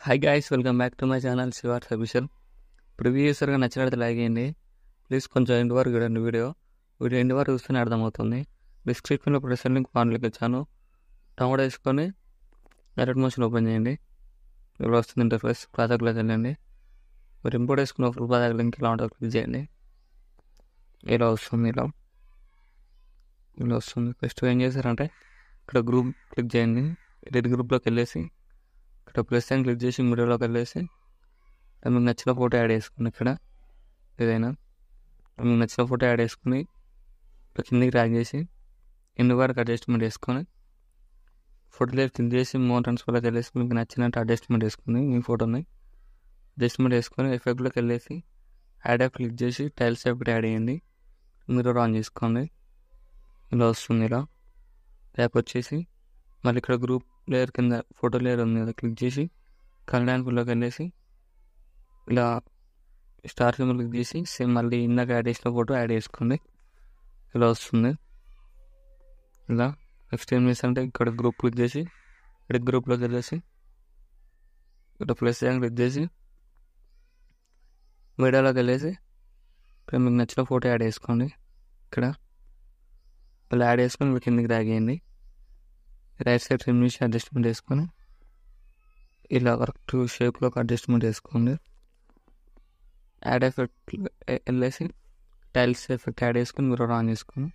Hi guys, welcome back to my channel Shivars official. ప్రివ్యూసర్గా నచ్చినట్లయితే like చేయండి. ప్లీజ్ కొంచెం ఎండ్ వరకు చూడండి. వీడియో ఎండ్ వరకు చూస్తేనే అర్థమవుతుంది. డిస్క్రిప్షన్లో ప్రెసర్ లింక్ ఫాన్లోకి ఇచ్చాను. డౌన్లోడ్ చేసుకొని డైరెక్ట్ మోషన్ ఓపెన్ చేయండి. ఇక్కడ వస్తుంది ఇంటర్ఫేస్. ప్రాజెక్ట్లోకి వెళ్ళండి. మీరు ఇంపోర్ట్ చేసుకున్న ఫుల్ ప్రాజెక్ట్ లింక్ ఇలా ఉంటుంది, క్లిక్ చేయండి. ఇలా వస్తుంది. ఇలా వస్తుంది. ఫస్ట్ ఏం చేశారంటే ఇక్కడ గ్రూప్ క్లిక్ చేయండి. ఎడిట్ గ్రూప్లోకి వెళ్ళేసి ఇక్కడ ప్లస్ అని క్లిక్ చేసి మీడియాలోకి వెళ్ళేసి మీకు నచ్చిన ఫోటో యాడ్ చేసుకోండి. ఇక్కడ ఏదైనా మీకు నచ్చిన ఫోటో యాడ్ చేసుకుని ఇక్కడ కిందికి డ్రాగ్ చేసి ఎన్ని వరకు అడ్జస్ట్మెంట్ చేసుకొని ఫోటోలో క్లిక్ చేసి మోర్ ట్రాన్స్ఫర్లోకి వెళ్ళేసి మీకు నచ్చినట్టు అడ్జస్ట్మెంట్ వేసుకుని మీ ఫోటోని అడ్జస్ట్మెంట్ వేసుకొని ఎఫెక్ట్లోకి వెళ్ళేసి యాడ్ యాప్ క్లిక్ చేసి టైల్స్ ఎఫెక్ట్ యాడ్ చేయండి. మీరు ఆన్ చేసుకోండి. ఇలా వస్తుంది. ఇలా యాప్ వచ్చేసి మళ్ళీ ఇక్కడ గ్రూప్ లేయర్ కింద ఫోటో లేయర్ ఉంది కదా, క్లిక్ చేసి కలర్ అండ్ ఫుల్లోకి వెళ్ళేసి ఇలా స్టార్ సింబల్ క్లిక్ చేసి సేమ్ మళ్ళీ ఇందాక యాడ్ చేసిన ఫోటో యాడ్ చేసుకోండి. ఇలా వస్తుంది. ఇలా నెక్స్ట్ ఏం చేస్తారంటే ఇక్కడ గ్రూప్ క్లిక్ చేసి ఇక్కడ గ్రూప్లోకి వెళ్ళేసి ఇక్కడ ప్లస్ క్లిక్ చేసి మీడియాలోకి వెళ్ళేసి ఇక్కడ మీకు నచ్చిన ఫోటో యాడ్ చేసుకోండి. ఇక్కడ ఇలా యాడ్ చేసుకొని మీకు కిందికి డ్రాగ్ చేయండి. రైట్ సైడ్ ట్రిమ్ చేసి అడ్జస్ట్మెంట్ వేసుకొని ఇలా కరెక్ట్ షేప్లో అడ్జస్ట్మెంట్ వేసుకోండి. యాడ్ ఎఫెక్ట్ వెళ్ళేసి టైల్స్ ఎఫెక్ట్ యాడ్ చేసుకొని మీరు ఆన్ చేసుకొని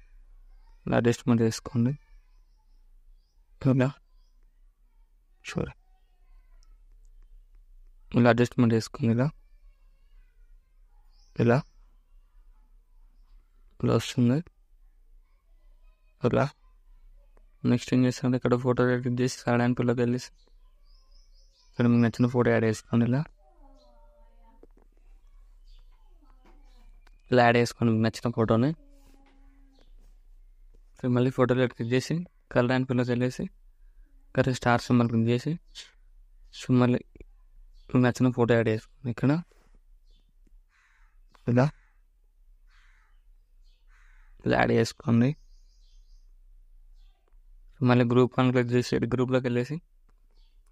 ఇలా అడ్జస్ట్మెంట్ వేసుకోండి. ఇలా ఇలా అడ్జస్ట్మెంట్ వేసుకోండి. ఇలా ఇలా ఇలా వస్తుంది. ఇలా నెక్స్ట్ ఏం చేస్తారంటే ఇక్కడ ఫోటో క్లిక్ చేసి యాడ్ అండ్ పిల్లోకి వెళ్ళేసి ఇక్కడ మీకు నచ్చిన ఫోటో యాడ్ చేసుకోండి. ఇలా యాడ్ చేసుకోండి మీకు నచ్చిన ఫోటోని. మళ్ళీ ఫోటోలో క్లిక్ చేసి కలర్ అండ్ పిల్లోకి వెళ్ళేసి ఇక్కడ స్టార్ సింబల్ క్లిక్ చేసి మళ్ళీ మీకు నచ్చిన ఫోటో యాడ్ చేసుకోండి. ఇక్కడ ఇలా యాడ్ చేసుకోండి. మళ్ళీ గ్రూప్ అని క్లిక్ చేసి గ్రూప్లోకి వెళ్ళేసి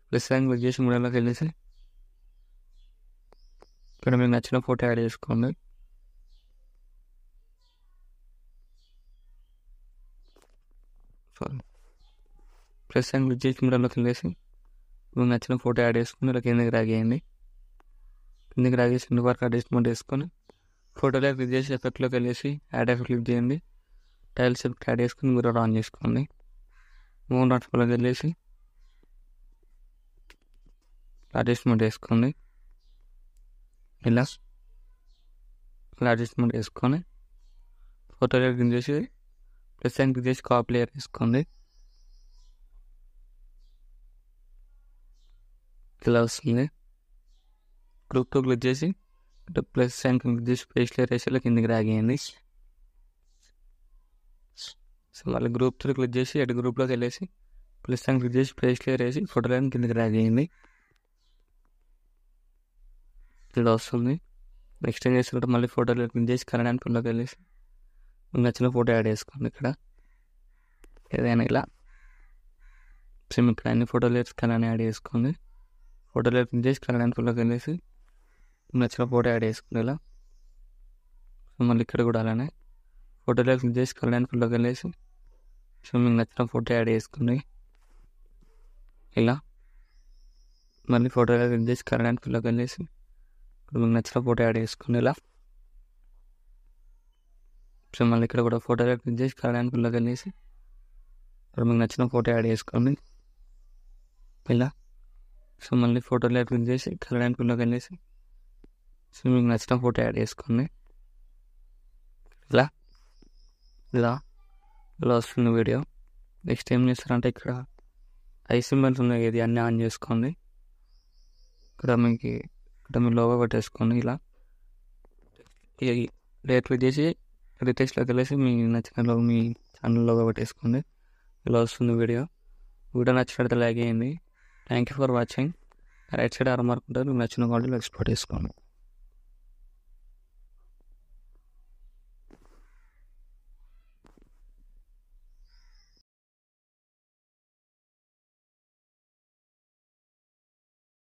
ప్లస్ అని క్లిక్ చేసి మీడియాలోకి వెళ్ళేసి ఇక్కడ మీకు నచ్చిన ఫోటో యాడ్ చేసుకోండి. ప్లస్ అని క్లిక్ చేసి మీడియాలోకి వెళ్ళేసి మీకు నచ్చిన ఫోటో యాడ్ చేసుకుని ఇలా కిందకి డ్రాగ్ చేయండి. కిందకి డ్రాగ్ చేసి ఇంటి వరకు అడ్జస్ట్మెంట్ వేసుకొని ఫోటోలో క్లిక్ చేసి ఎఫెక్ట్లోకి వెళ్ళేసి యాడ్ ఎఫెక్ట్ క్లిక్ చేయండి. టైల్స్ ఎఫెక్ట్ యాడ్ చేసుకుని మీరు ఆన్ చేసుకోండి. మూడు ట్రాన్స్ఫర్లోకి వెళ్ళేసి అడ్జస్ట్మెంట్ వేసుకోండి. ఇలా అడ్జస్ట్మెంట్ వేసుకొని ఫోటో క్లిక్ చేసి ప్లస్ సైన్ క్లిక్ చేసి కాపీ లేయర్ వేసుకోండి. ఇలా వస్తుంది. గ్రూప్ 2 క్లిక్ చేసి ప్లస్ సైన్ క్లిక్ చేసి పేస్ట్ లేయర్ వేసి ఇలా కిందికి డ్రాగ్ చేయండి. సో మళ్ళీ గ్రూప్ 3 క్లిక్ చేసి ఎడ్ గ్రూప్లోకి వెళ్ళేసి ప్లస్ అని క్లిక్ చేసి పేస్ట్ లేయర్ వేసి ఫోటోలను కిందకి డ్రాగ్ చేయండి. ఇలా వస్తుంది. నెక్స్ట్ ఏం చేస్తుంటే మళ్ళీ ఫోటోలో క్లిక్ చేసి కలర్ అండ్ ఫుల్లోకి వెళ్ళేసి మీకు నచ్చిన ఫోటో యాడ్ చేసుకోండి. ఇక్కడ ఏదైనా ఇలా సేమ్ ఇక్కడ అన్ని ఫోటో లేయర్స్ కలర్ యాడ్ చేసుకోండి. ఫోటోలో క్లిక్ చేసి కలర్ అండ్ ఫుల్లోకి వెళ్ళేసి మీకు నచ్చిన ఫోటో యాడ్ చేసుకోండి. ఇలా సో మళ్ళీ ఇక్కడ కూడా అలానే ఫోటోలో క్లిక్ చేసి కలర్ అండ్ ఫుల్లోకి వెళ్ళేసి సో మీకు నచ్చిన ఫోటో యాడ్ చేసుకోండి. ఇలా మళ్ళీ ఫోటోలో క్లిక్ చేసి కలర్ అండ్ ఫుల్లోకి వెళ్ళేసి ఇప్పుడు మీకు నచ్చిన ఫోటో యాడ్ చేసుకోండి. ఇలా సో మళ్ళీ ఇక్కడ కూడా ఫోటోలో క్లిక్ చేసి కలర్ అండ్ ఫుల్లోకి వెళ్ళేసి ఇప్పుడు మీకు నచ్చిన ఫోటో యాడ్ చేసుకోండి. ఇలా సో మళ్ళీ ఫోటోలో క్లిక్ చేసి కలర్ అండ్ ఫుల్లోకి వెళ్ళేసి సో మీకు నచ్చిన ఫోటో యాడ్ చేసుకోండి. ఇలా ఇలా ఇలా వస్తుంది వీడియో. నెక్స్ట్ ఏం చేస్తారంటే ఇక్కడ ఐ సింబల్స్ ఉన్నాయి, ఇది అన్నీ ఆన్ చేసుకోండి. ఇక్కడ మీ లోగో పెట్టేసుకోండి. ఇలా లేయర్ క్లిక్ చేసి రిటెక్స్ట్లోకి వెళ్ళేసి మీ నచ్చిన లోగో మీ ఛానల్ లోగో పెట్టేసుకోండి. ఇలా వస్తుంది వీడియో నచ్చినట్లయితే లైక్ చేయండి. Thank you for watching. Right side ఆర్ మార్క్ ఉంటుంది, మీకు నచ్చిన క్వాలిటీలో ఎక్స్పోర్ట్ చేసుకోండి.